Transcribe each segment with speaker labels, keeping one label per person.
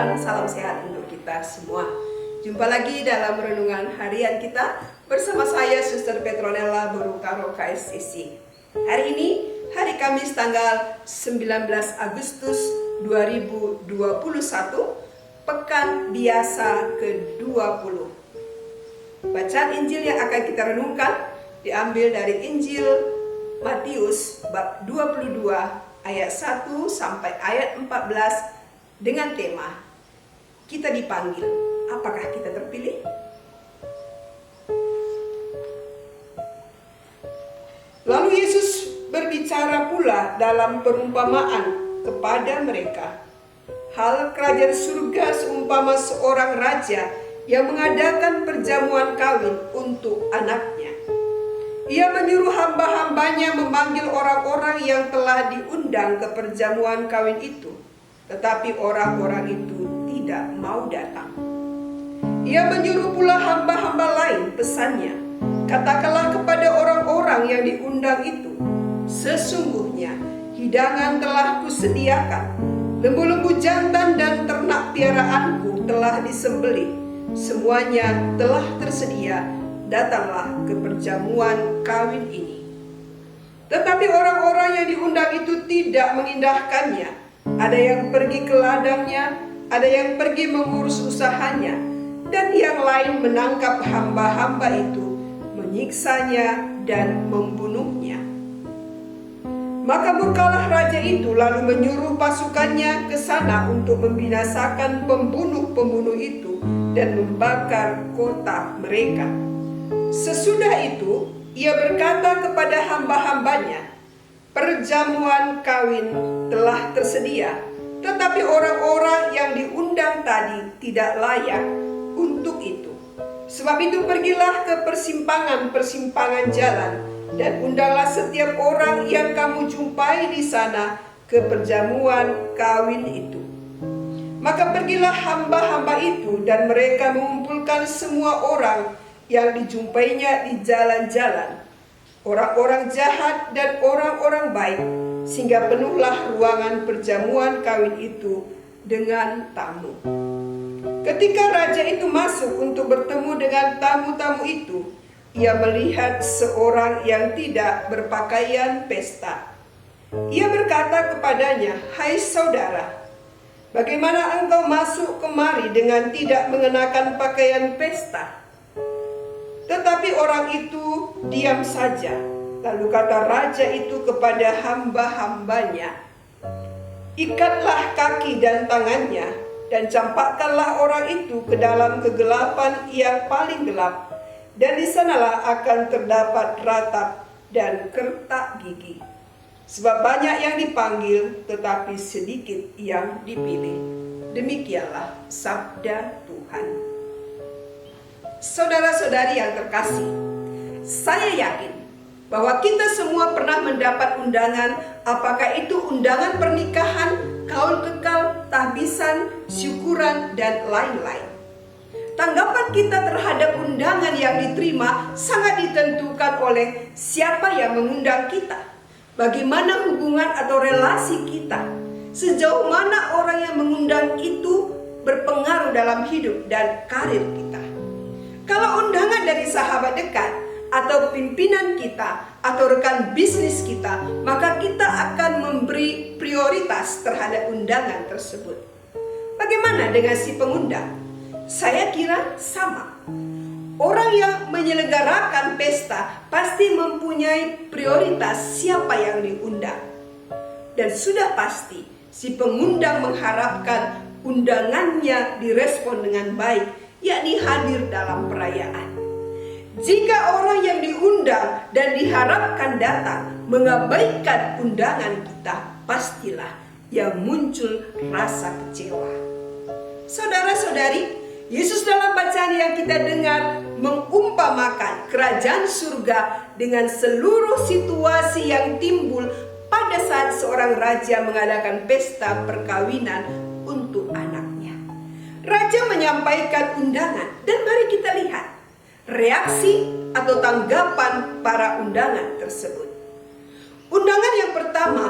Speaker 1: dan salam sehat untuk kita semua. Jumpa lagi dalam renungan harian kita bersama saya Suster Petronella Borukaro KSCC. Hari ini hari Kamis tanggal 19 Agustus 2021, pekan biasa ke-20. Bacaan Injil yang akan kita renungkan diambil dari Injil Matius bab 22 ayat 1 sampai ayat 14 dengan tema Kita Dipanggil. Apakah kita terpilih? Lalu Yesus berbicara pula dalam perumpamaan kepada mereka. Hal kerajaan surga seumpama seorang raja yang mengadakan perjamuan kawin untuk anaknya. Ia menyuruh hamba-hambanya memanggil orang-orang yang telah diundang ke perjamuan kawin itu, tetapi orang-orang itu tidak mau datang. Ia menyuruh pula hamba-hamba lain, pesannya, katakanlah kepada orang-orang yang diundang itu, sesungguhnya hidangan telah kusediakan, lembu-lembu jantan dan ternak piaraanku telah disembelih, semuanya telah tersedia. Datanglah ke perjamuan kawin ini. Tetapi orang-orang yang diundang itu tidak mengindahkannya. Ada yang pergi ke ladangnya, ada yang pergi mengurus usahanya, dan yang lain menangkap hamba-hamba itu, menyiksanya dan membunuhnya. Maka murkalah raja itu lalu menyuruh pasukannya ke sana untuk membinasakan pembunuh-pembunuh itu dan membakar kota mereka. Sesudah itu, ia berkata kepada hamba-hambanya, perjamuan kawin telah tersedia, tetapi orang-orang yang diundang tadi tidak layak untuk itu. Sebab itu pergilah ke persimpangan-persimpangan jalan, dan undanglah setiap orang yang kamu jumpai di sana ke perjamuan kawin itu. Maka pergilah hamba-hamba itu, dan mereka mengumpulkan semua orang yang dijumpainya di jalan-jalan, orang-orang jahat dan orang-orang baik, sehingga penuhlah ruangan perjamuan kawin itu dengan tamu. Ketika raja itu masuk untuk bertemu dengan tamu-tamu itu, ia melihat seorang yang tidak berpakaian pesta. Ia berkata kepadanya, "Hai saudara, bagaimana engkau masuk kemari dengan tidak mengenakan pakaian pesta?" Tetapi orang itu diam saja. Lalu kata raja itu kepada hamba-hambanya, ikatlah kaki dan tangannya, dan campakkanlah orang itu ke dalam kegelapan yang paling gelap, dan di sanalah akan terdapat ratap dan kertak gigi. Sebab banyak yang dipanggil, tetapi sedikit yang dipilih. Demikianlah sabda Tuhan. Saudara-saudari yang terkasih, saya yakin bahwa kita semua pernah mendapat undangan, apakah itu undangan pernikahan, kaul kekal, tahbisan, syukuran, dan lain-lain. Tanggapan kita terhadap undangan yang diterima sangat ditentukan oleh siapa yang mengundang kita, bagaimana hubungan atau relasi kita, sejauh mana orang yang mengundang itu berpengaruh dalam hidup dan karir kita. Kalau undangan dari sahabat dekat atau pimpinan kita atau rekan bisnis kita, maka kita akan memberi prioritas terhadap undangan tersebut. Bagaimana dengan si pengundang? Saya kira sama. Orang yang menyelenggarakan pesta pasti mempunyai prioritas siapa yang diundang. Dan sudah pasti si pengundang mengharapkan undangannya direspon dengan baik, yakni hadir dalam perayaan. Jika orang yang diundang dan diharapkan datang mengabaikan undangan kita, pastilah yang muncul rasa kecewa. Saudara-saudari, Yesus dalam bacaan yang kita dengar mengumpamakan kerajaan surga dengan seluruh situasi yang timbul pada saat seorang raja mengadakan pesta perkawinan untuk anaknya. Raja menyampaikan undangan, dan mari kita lihat reaksi atau tanggapan para undangan tersebut. Undangan yang pertama,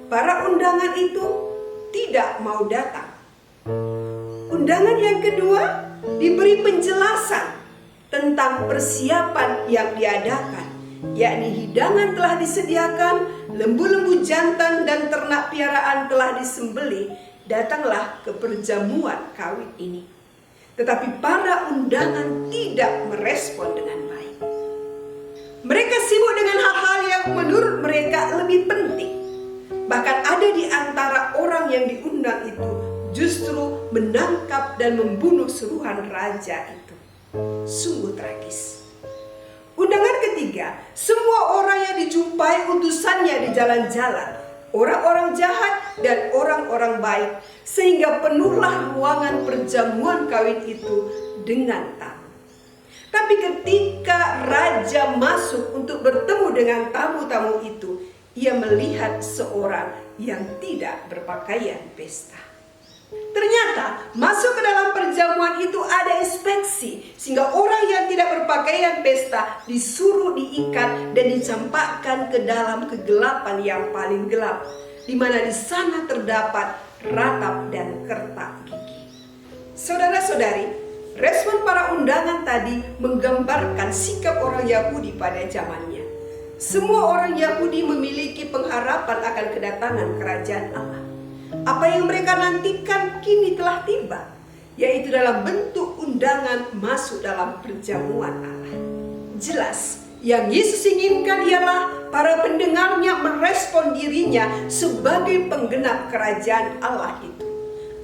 Speaker 1: para undangan itu tidak mau datang. Undangan yang kedua diberi penjelasan tentang persiapan yang diadakan, yakni hidangan telah disediakan, lembu-lembu jantan dan ternak piaraan telah disembelih, datanglah ke perjamuan kawin ini. Tetapi para undangan tidak merespon dengan baik. Mereka sibuk dengan hal-hal yang menurut mereka lebih penting. Bahkan ada di antara orang yang diundang itu justru menangkap dan membunuh suruhan raja itu. Sungguh tragis. Undangan ketiga, semua orang yang dijumpai utusannya di jalan-jalan, orang-orang jahat dan orang-orang baik, sehingga penuhlah ruangan perjamuan kawin itu dengan tamu. Tapi ketika raja masuk untuk bertemu dengan tamu-tamu itu, ia melihat seorang yang tidak berpakaian pesta. Ternyata masuk ke dalam perjamuan itu ada inspeksi, sehingga orang yang tidak berpakaian pesta disuruh diikat dan dicampakkan ke dalam kegelapan yang paling gelap, di mana di sana terdapat ratap dan kertak gigi. Saudara-saudari, respon para undangan tadi menggambarkan sikap orang Yahudi pada zamannya. Semua orang Yahudi memiliki pengharapan akan kedatangan kerajaan Allah. Apa yang mereka nantikan kini telah tiba, yaitu dalam bentuk undangan masuk dalam perjamuan Allah. Jelas, yang Yesus inginkan ialah para pendengarnya merespon dirinya sebagai penggenap kerajaan Allah itu.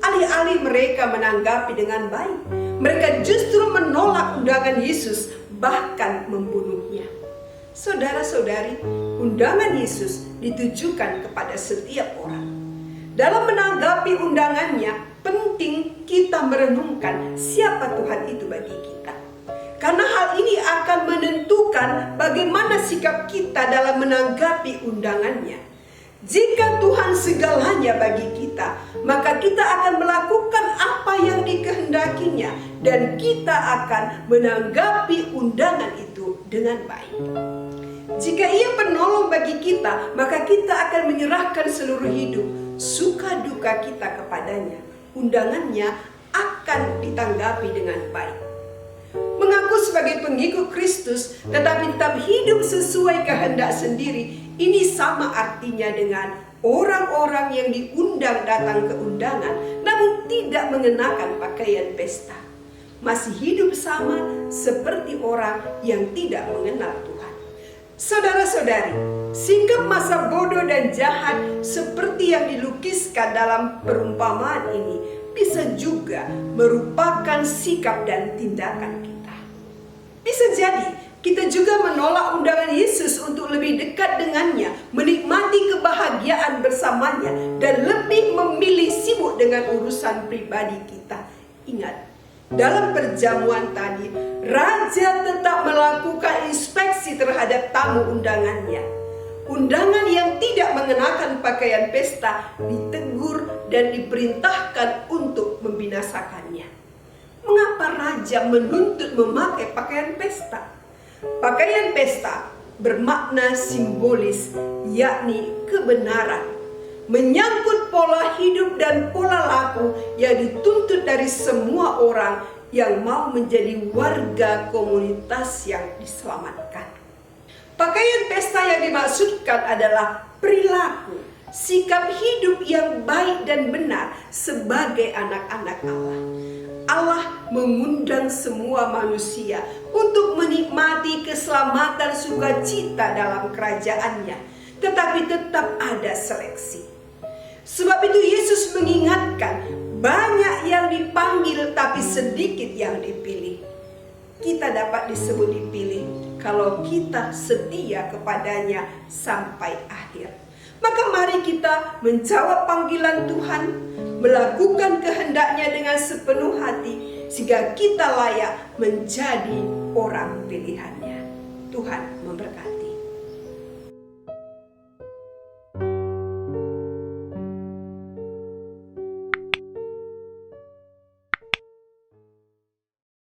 Speaker 1: Alih-alih mereka menanggapi dengan baik, mereka justru menolak undangan Yesus, bahkan membunuhnya. Saudara-saudari, undangan Yesus ditujukan kepada setiap orang. Dalam menanggapi undangannya, penting kita merenungkan siapa Tuhan itu bagi kita. Karena hal ini akan menentukan bagaimana sikap kita dalam menanggapi undangannya. Jika Tuhan segalanya bagi kita, maka kita akan melakukan apa yang dikehendakinya, dan kita akan menanggapi undangan itu dengan baik. Jika Ia penolong bagi kita, maka kita akan menyerahkan seluruh hidup, suka duka kita kepadanya. Undangannya akan ditanggapi dengan baik. Mengaku sebagai pengikut Kristus tetapi tetap hidup sesuai kehendak sendiri, ini sama artinya dengan orang-orang yang diundang datang ke undangan namun tidak mengenakan pakaian pesta. Masih hidup sama seperti orang yang tidak mengenal Tuhan. Saudara-saudari, sikap masa bodoh dan jahat seperti yang dilukiskan dalam perumpamaan ini bisa juga merupakan sikap dan tindakan kita. Bisa jadi kita juga menolak undangan Yesus untuk lebih dekat dengannya, menikmati kebahagiaan bersamanya, dan lebih memilih sibuk dengan urusan pribadi kita. Ingat, dalam perjamuan tadi, raja tetap melakukan inspeksi terhadap tamu undangannya. Undangan yang tidak mengenakan pakaian pesta ditegur dan diperintahkan untuk membinasakannya. Mengapa raja menuntut memakai pakaian pesta? Pakaian pesta bermakna simbolis, yakni kebenaran, menyangkut pola hidup dan pola laku yang dituntut dari semua orang yang mau menjadi warga komunitas yang diselamatkan. Pakaian pesta yang dimaksudkan adalah perilaku, sikap hidup yang baik dan benar sebagai anak-anak Allah. Allah mengundang semua manusia untuk menikmati keselamatan sukacita dalam kerajaannya, tetapi tetap ada seleksi. Sebab itu Yesus mengingatkan, banyak yang dipanggil tapi sedikit yang dipilih. Kita dapat disebut dipilih kalau kita setia kepadanya sampai akhir. Maka mari kita menjawab panggilan Tuhan, melakukan kehendaknya dengan sepenuh hati, sehingga kita layak menjadi orang pilihannya. Tuhan memberkati.